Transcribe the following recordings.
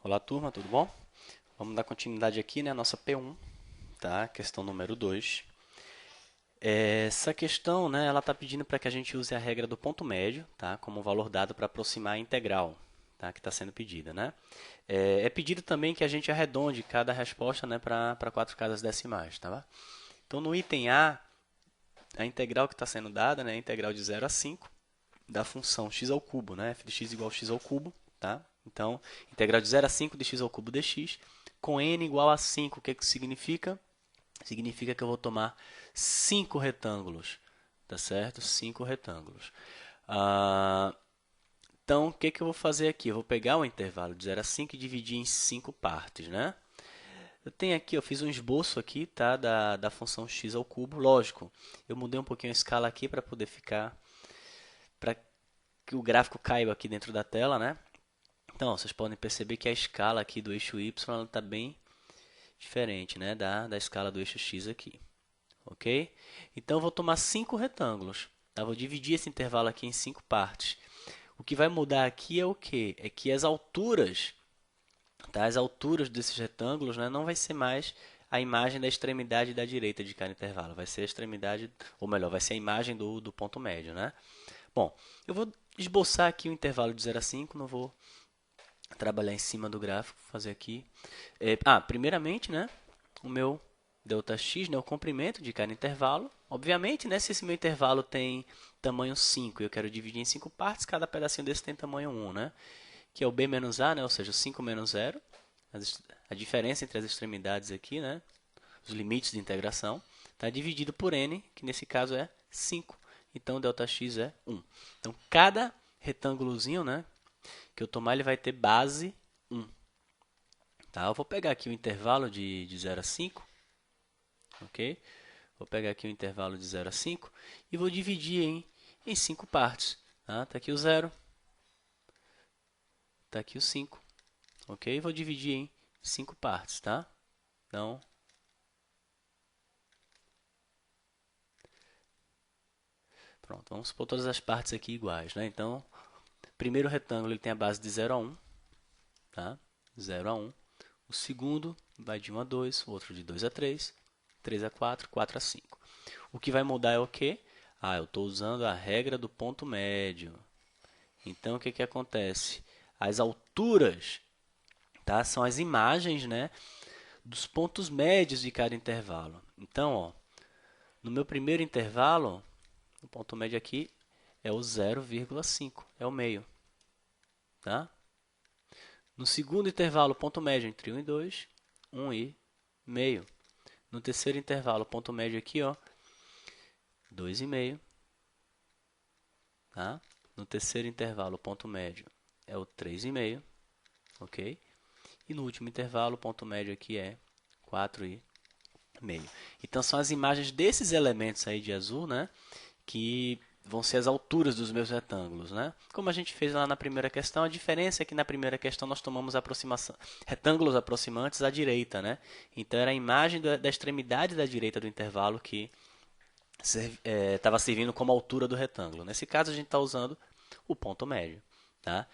Olá, turma, tudo bom? Vamos dar continuidade aqui, né, nossa P1, tá? Questão número 2. Essa questão, né, ela está pedindo para que a gente use a regra do ponto médio, tá? Como valor dado para aproximar a integral, tá? Que está sendo pedida, né? É pedido também que a gente arredonde cada resposta, né, para quatro casas decimais, tá? Então, no item A, a integral que está sendo dada, né, é a integral de 0 a 5 da função x ao cubo, né? f de x igual a x ao cubo, tá? Então, integral de 0 a 5 de x ao cubo dx, com n igual a 5, o que que significa? Significa que eu vou tomar 5 retângulos, tá certo? 5 retângulos. Então, o que que eu vou fazer aqui? Eu vou pegar o intervalo de 0 a 5 e dividir em 5 partes, né? Eu tenho aqui, eu fiz um esboço aqui, tá, da função x ao cubo. Lógico, eu mudei um pouquinho a escala aqui para poder ficar, para que o gráfico caiba aqui dentro da tela, né? Então, vocês podem perceber que a escala aqui do eixo y está bem diferente, né, da escala do eixo x aqui, ok? Então, eu vou tomar 5 retângulos, tá? Vou dividir esse intervalo aqui em 5 partes. O que vai mudar aqui é o quê? É que as alturas, tá? As alturas desses retângulos, né, não vai ser mais a imagem da extremidade da direita de cada intervalo, vai ser a extremidade, ou melhor, vai ser a imagem do ponto médio, né? Bom, eu vou esboçar aqui o intervalo de 0 a 5, não vou trabalhar em cima do gráfico, fazer aqui. Primeiramente, né, o meu ΔX, né, o comprimento de cada intervalo. Obviamente, né, se esse meu intervalo tem tamanho 5 e eu quero dividir em 5 partes, cada pedacinho desse tem tamanho 1, né, que é o B menos A, né, ou seja, 5 menos 0, a diferença entre as extremidades aqui, né, os limites de integração, está dividido por N, que nesse caso é 5. Então, ΔX é 1. Então, cada retângulozinho, né, que eu tomar, ele vai ter base 1. Tá? Eu vou pegar aqui o intervalo de 0 a 5, ok? Vou pegar aqui o intervalo de 0 a 5 e vou dividir em 5 partes. Tá? Tá aqui o 0, tá aqui o 5, ok? Vou dividir em 5 partes, tá? Então, pronto, vamos supor todas as partes aqui iguais, né? Então, o primeiro retângulo ele tem a base de 0 a 1, tá? 0 a 1. O segundo vai de 1 a 2, o outro de 2 a 3, 3 a 4, 4 a 5. O que vai mudar é o quê? Eu estou usando a regra do ponto médio. Então, o que, que acontece? As alturas, tá, são as imagens, né, dos pontos médios de cada intervalo. Então, ó, no meu primeiro intervalo, o ponto médio aqui é o 0,5, é o meio. Tá? No segundo intervalo, ponto médio entre 1 e 2, 1 e meio. No terceiro intervalo, ponto médio aqui, ó, 2,5. Tá? No terceiro intervalo, o ponto médio é o 3,5, ok? E no último intervalo, o ponto médio aqui é 4,5. Então, são as imagens desses elementos aí de azul, né? Que vão ser as alturas dos meus retângulos, né? Como a gente fez lá na primeira questão, a diferença é que na primeira questão nós tomamos aproximação, retângulos aproximantes à direita, né? Então, era a imagem da extremidade da direita do intervalo que estava servindo como altura do retângulo. Nesse caso, a gente está usando o ponto médio. Tá?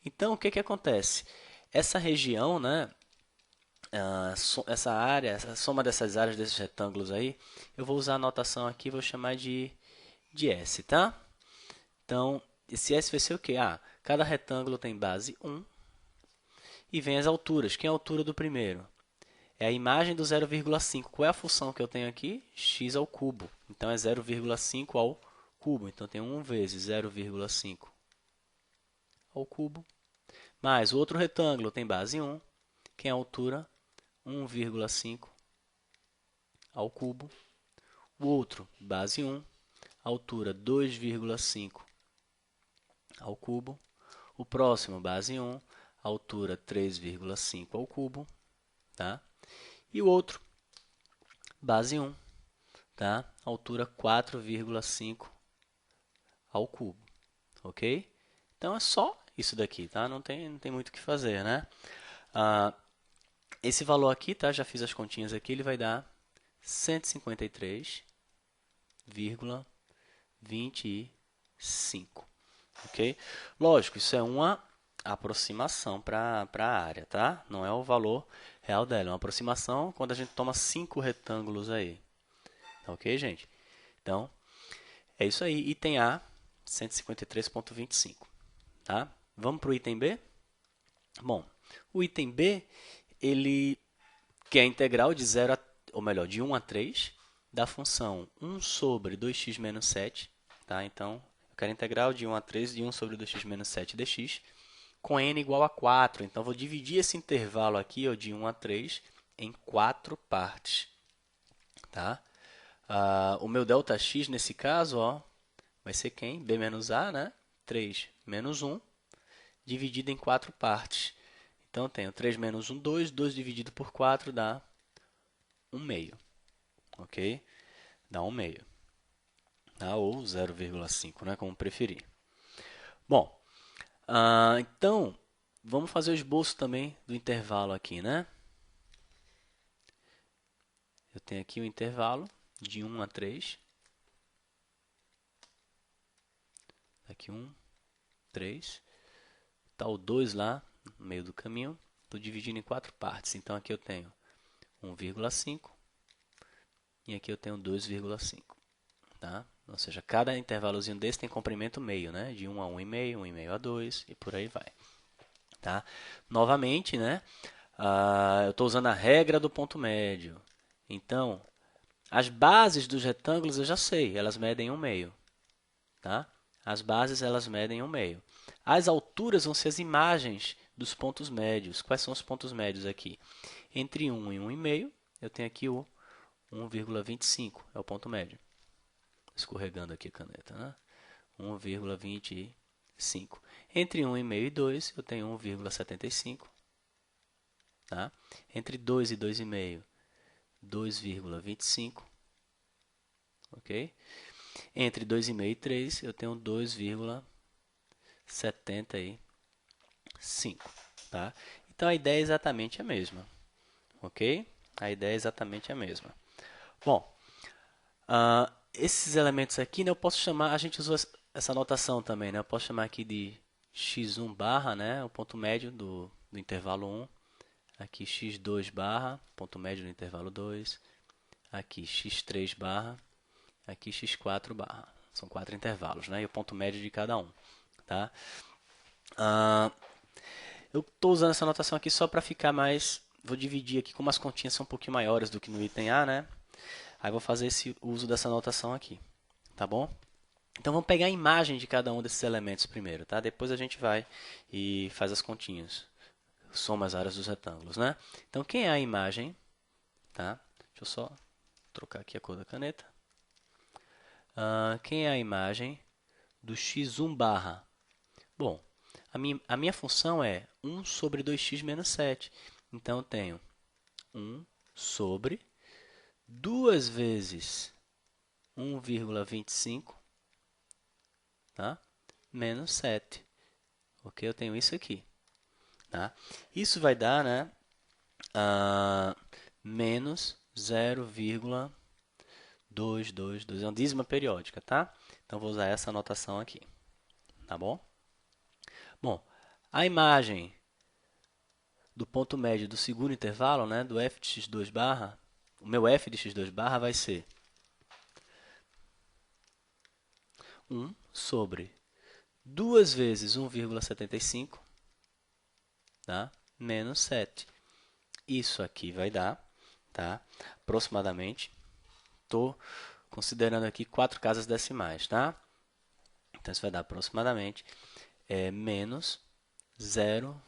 Então, o que, que acontece? Essa região, né, essa área, essa soma dessas áreas desses retângulos aí, eu vou usar a notação aqui, vou chamar de S. Tá? Então, esse S vai ser o quê? Cada retângulo tem base 1 e vem as alturas. Quem é a altura do primeiro? É a imagem do 0,5. Qual é a função que eu tenho aqui? X ao cubo. Então, é 0,5 ao cubo. Então, tem 1 vezes 0,5 ao cubo. Mais o outro retângulo tem base 1. Quem é a altura? 1,5 ao cubo. O outro, base 1. Altura 2,5 ao cubo. O próximo, base 1. Altura 3,5 ao cubo. Tá? E o outro, base 1. Tá? Altura 4,5 ao cubo, ok? Então é só isso daqui, tá? Não tem muito o que fazer, né? Esse valor aqui, tá? Já fiz as continhas aqui, ele vai dar 153,25, ok? Lógico, isso é uma aproximação para a área, tá? Não é o valor real dela, é uma aproximação quando a gente toma 5 retângulos aí. Ok, gente? Então, é isso aí. Item A, 153,25. Tá? Vamos para o item B? Bom, o item B, ele quer a integral de 0 a, ou melhor, de 1 a 3 da função 1 sobre 2x menos 7. Tá? Então, eu quero a integral de 1 a 3 de 1 sobre 2x menos 7 dx com n igual a 4. Então, vou dividir esse intervalo aqui, ó, de 1 a 3, em 4 partes. Tá? O meu ΔX, nesse caso, ó, vai ser quem? B menos A, né? 3 menos 1, dividido em 4 partes. Então, eu tenho 3 menos 1, 2. 2 dividido por 4 dá 1 meio. Ok? Dá 1 meio. Tá? Ou 0,5, né? Como preferir. Bom, então, vamos fazer o esboço também do intervalo aqui, né? Eu tenho aqui o intervalo de 1 a 3. Aqui 1, 3. Está o 2 lá no meio do caminho. Estou dividindo em 4 partes. Então, aqui eu tenho 1,5 e aqui eu tenho 2,5. Tá? Ou seja, cada intervalozinho desse tem comprimento meio, né? De 1 a 1,5, 1,5 a 2 e por aí vai. Tá? Novamente, né? Eu estou usando a regra do ponto médio. Então, as bases dos retângulos eu já sei, elas medem 1,5. Tá? As bases elas medem 1,5. As alturas vão ser as imagens dos pontos médios. Quais são os pontos médios aqui? Entre 1 e 1,5, eu tenho aqui o 1,25, é o ponto médio. Escorregando aqui a caneta, né? 1,25. Entre 1,5 e 2, eu tenho 1,75. Tá? Entre 2 e 2,5, 2,25. Ok? Entre 2,5 e 3, eu tenho 2,75. Tá? Então, a ideia é exatamente a mesma. Ok? A ideia é exatamente a mesma. Bom, esses elementos aqui, né, eu posso chamar, a gente usou essa notação também, né? Eu posso chamar aqui de x1 barra, né, o ponto médio do intervalo 1. Aqui x2 barra, ponto médio do intervalo 2. Aqui x3 barra, aqui x4 barra. São 4 intervalos, né? E o ponto médio de cada um. Tá? Eu estou usando essa notação aqui só para ficar mais... Vou dividir aqui, como as continhas são um pouquinho maiores do que no item A, né? Aí vou fazer esse uso dessa notação aqui. Tá bom? Então vamos pegar a imagem de cada um desses elementos primeiro, tá? Depois a gente vai e faz as continhas. Soma as áreas dos retângulos, né? Então quem é a imagem? Tá? Deixa eu só trocar aqui a cor da caneta. Quem é a imagem do x1 barra? Bom, a minha função é 1 sobre 2x menos 7. Então eu tenho 1 sobre 2 vezes 1,25, tá? Menos 7. Ok? Eu tenho isso aqui. Tá? Isso vai dar, né, menos 0,222. É uma dízima periódica, tá? Então, vou usar essa anotação aqui. Tá bom? Bom, a imagem do ponto médio do segundo intervalo, né, do f de x2 barra, o meu f de x2 barra vai ser 1 sobre 2 vezes 1,75, tá? Menos 7. Isso aqui vai dar, tá? Aproximadamente, estou considerando aqui 4 casas decimais, tá? Então, isso vai dar aproximadamente menos 0,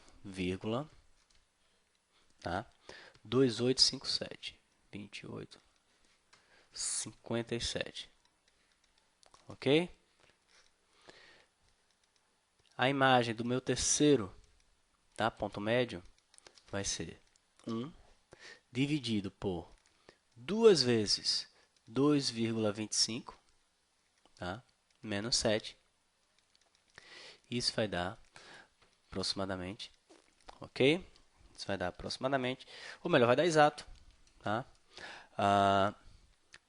tá? 2857. 28,57. Ok? A imagem do meu terceiro, tá? Ponto médio vai ser 1 dividido por 2 vezes 2,25, tá? Menos 7. Isso vai dar aproximadamente, ok? Isso vai dar aproximadamente, ou melhor, vai dar exato, tá?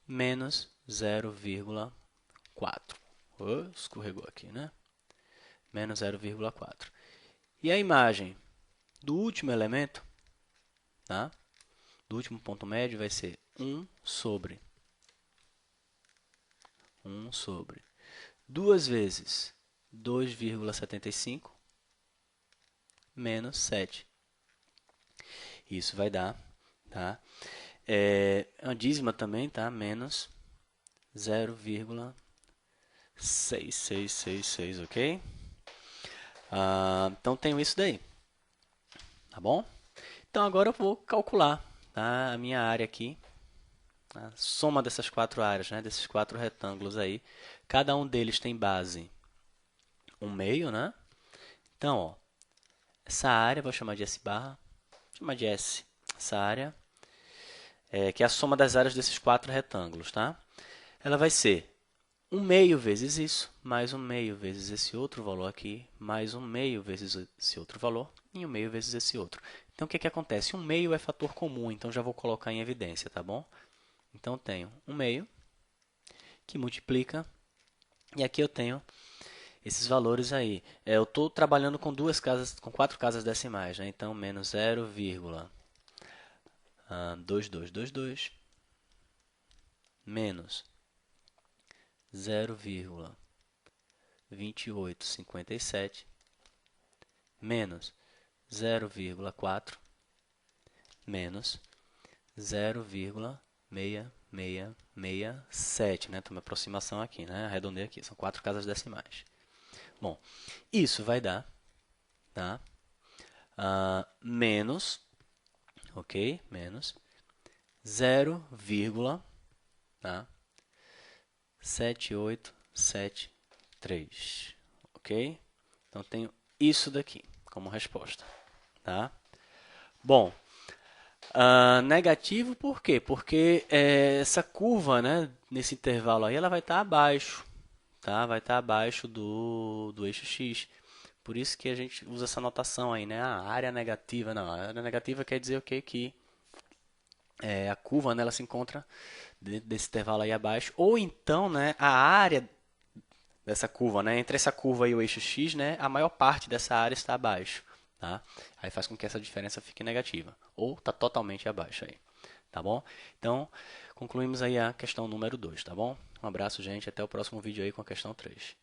Menos 0,4. Escorregou aqui, né? Menos 0,4. E a imagem do último elemento, tá? Do último ponto médio vai ser 1 sobre 2 vezes 2,75 menos 7. Isso vai dar, tá? A dízima também, tá? Menos 0,6666, ok? Então, tenho isso daí, tá bom? Então, agora eu vou calcular, tá? A minha área aqui, a soma dessas 4 áreas, né? Desses 4 retângulos aí. Cada um deles tem base 1/2, né? Então, ó, essa área, vou chamar de S barra, vou chamar de S. Essa área, que é a soma das áreas desses 4 retângulos, tá? Ela vai ser 1/2 vezes isso, mais 1/2 vezes esse outro valor aqui, mais 1/2 vezes esse outro valor, e 1/2 vezes esse outro. Então, o que acontece? 1/2 é fator comum, então já vou colocar em evidência, tá bom? Então, eu tenho 1/2 que multiplica, e aqui eu tenho esses valores aí. Eu estou trabalhando com 4 casas decimais, né? Então, menos 0,2222 menos 0,2857 menos 0,4 menos 0,6667, né? Tem uma aproximação aqui, né? Arredondei aqui, são 4 casas decimais. Bom, isso vai dar, tá? Menos, ok? Menos 0, tá? 7873, ok? Então, tenho isso daqui como resposta, tá? Bom, negativo por quê? Porque essa curva, né, nesse intervalo aí, ela vai estar abaixo, tá? Vai estar abaixo do eixo X. Por isso que a gente usa essa notação aí, né? A área negativa, não. A área negativa quer dizer o quê? Que a curva, né, ela se encontra dentro desse intervalo aí abaixo. Ou então, né, a área dessa curva, né, entre essa curva e o eixo X, né, a maior parte dessa área está abaixo. Tá? Aí faz com que essa diferença fique negativa. Ou está totalmente abaixo aí. Tá bom? Então, concluímos aí a questão número 2, tá bom? Um abraço, gente. Até o próximo vídeo aí com a questão 3.